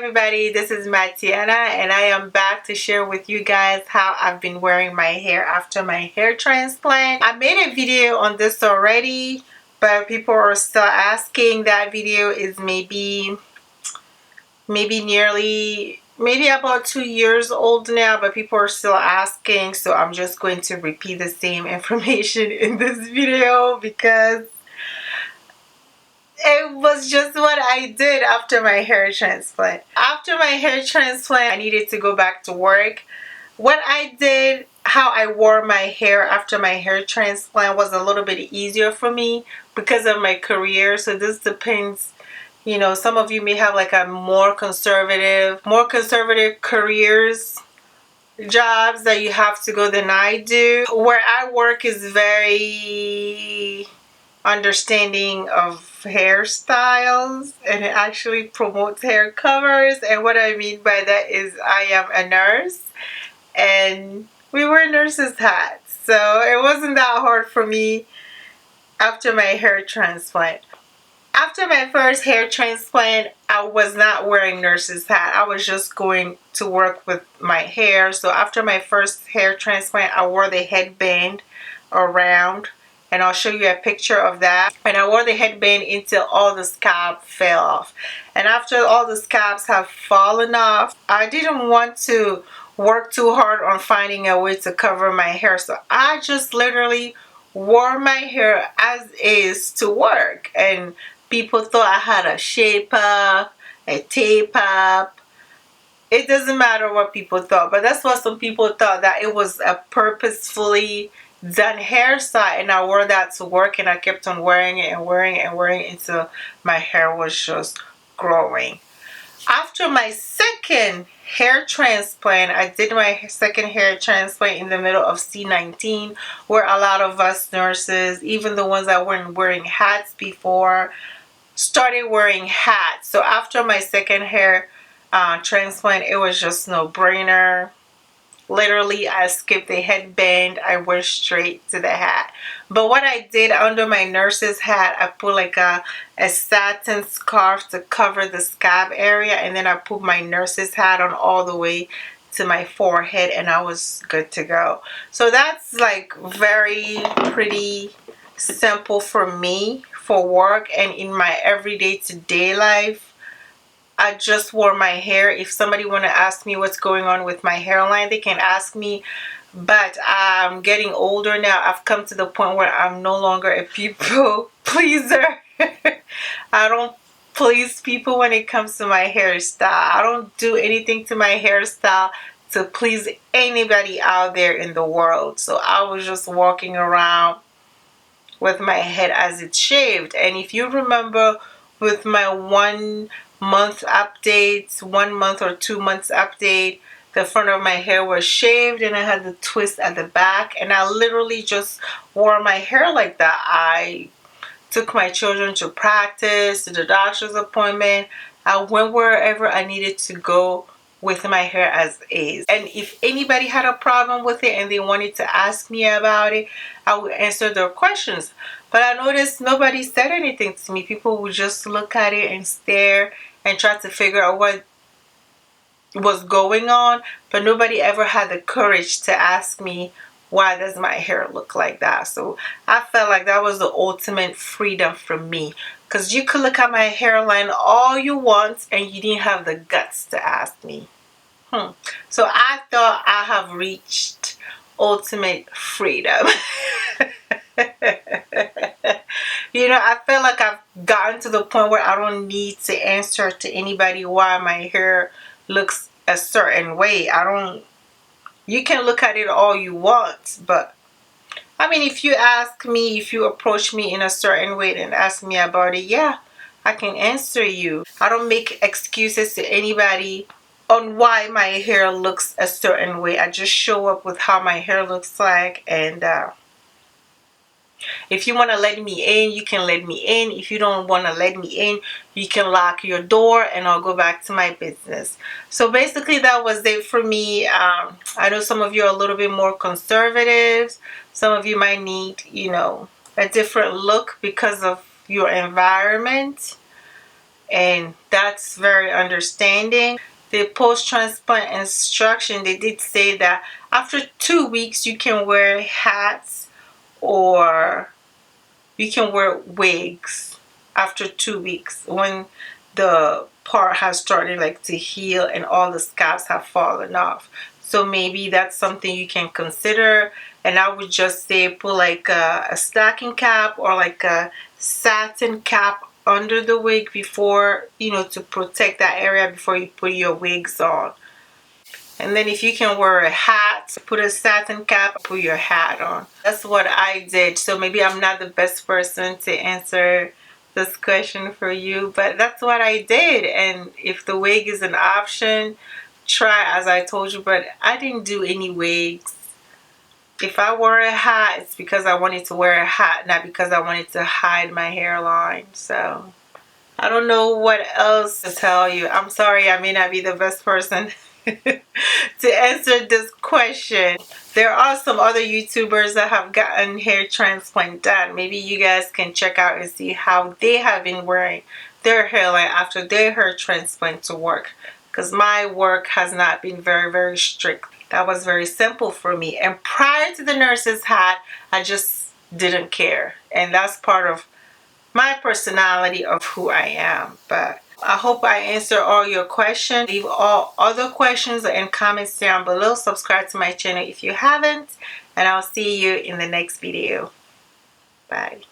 everybody, this is Matiana and I am back to share with you guys how I've been wearing my hair after my hair transplant. I made a video on this already, but people are still asking. That video is maybe about 2 years old now, but people are still asking, so I'm just going to repeat the same information in this video because it was just what I did after my hair transplant. After my hair transplant, I needed to go back to work. What I did, how I wore my hair after my hair transplant was a little bit easier for me because of my career. So this depends, you know, some of you may have like a more conservative careers, jobs that you have to go than I do. Where I work is very understanding of hairstyles, and it actually promotes hair covers. And what I mean by that is I am a nurse and we wear nurses hats, so it wasn't that hard for me after my hair transplant. After my first hair transplant, I was not wearing nurse's hat. I was just going to work with my hair. So after my first hair transplant, I wore the headband around, and I'll show you a picture of that. And I wore the headband until all the scalp fell off. And after all the scalps have fallen off, I didn't want to work too hard on finding a way to cover my hair. So I just literally wore my hair as is to work. And people thought I had a shape up, a tape up. It doesn't matter what people thought, but that's what some people thought, that it was a purposefully done hairstyle, and I wore that to work, and I kept on wearing it and wearing it and wearing it until my hair was just growing. After my second hair transplant, I did my second hair transplant in the middle of C19, where a lot of us nurses, even the ones that weren't wearing hats before, started wearing hats. So after my second hair transplant, it was just no brainer. Literally, I skipped the headband. I went straight to the hat. But what I did under my nurse's hat, I put like a satin scarf to cover the scalp area, and then I put my nurse's hat on all the way to my forehead, and I was good to go. So that's like very pretty simple for me for work, and in my everyday today life, I just wore my hair. If somebody want to ask me what's going on with my hairline, they can ask me. But I'm getting older now. I've come to the point where I'm no longer a people pleaser. I don't please people when it comes to my hairstyle. I don't do anything to my hairstyle to please anybody out there in the world. So I was just walking around with my head as it's shaved. And if you remember with my 1 month updates, 1 month or 2 months update, the front of my hair was shaved and I had the twist at the back, and I literally just wore my hair like that. I took my children to practice, to the doctor's appointment. I went wherever I needed to go with my hair as is. And if anybody had a problem with it and they wanted to ask me about it, I would answer their questions. But I noticed nobody said anything to me. People would just look at it and stare and try to figure out what was going on, but nobody ever had the courage to ask me, why does my hair look like that? So I felt like that was the ultimate freedom for me, because you could look at my hairline all you want and you didn't have the guts to ask me. So I thought I have reached ultimate freedom. You know, I feel like I've gotten to the point where I don't need to answer to anybody why my hair looks a certain way. You can look at it all you want, but I mean, if you ask me, if you approach me in a certain way and ask me about it, yeah, I can answer you. I don't make excuses to anybody on why my hair looks a certain way. I just show up with how my hair looks like, and if you want to let me in, you can let me in. If you don't want to let me in, you can lock your door and I'll go back to my business. So basically that was it for me. I know some of you are a little bit more conservative. Some of you might need, you know, a different look because of your environment. and that's very understanding. The post-transplant instruction, they did say that after 2 weeks you can wear hats or you can wear wigs after 2 weeks when the part has started like to heal and all the scabs have fallen off. So maybe that's something you can consider. And I would just say put like a stocking cap or like a satin cap under the wig before, to protect that area before you put your wigs on. And then if you can wear a hat, put a satin cap, put your hat on. That's what I did. So maybe I'm not the best person to answer this question for you, but that's what I did. And if the wig is an option, try as I told you, but I didn't do any wigs. If I wore a hat, it's because I wanted to wear a hat, not because I wanted to hide my hairline. So I don't know what else to tell you. I'm sorry, I may not be the best person to answer this question. There are some other YouTubers that have gotten hair transplant done. Maybe you guys can check out and see how they have been wearing their hairline after their hair transplant to work. Because my work has not been very, very strict. That was very simple for me. And prior to the nurse's hat, I just didn't care. And that's part of my personality of who I am. But I hope I answered all your questions. Leave all other questions and comments down below. Subscribe to my channel if you haven't. And I'll see you in the next video. Bye.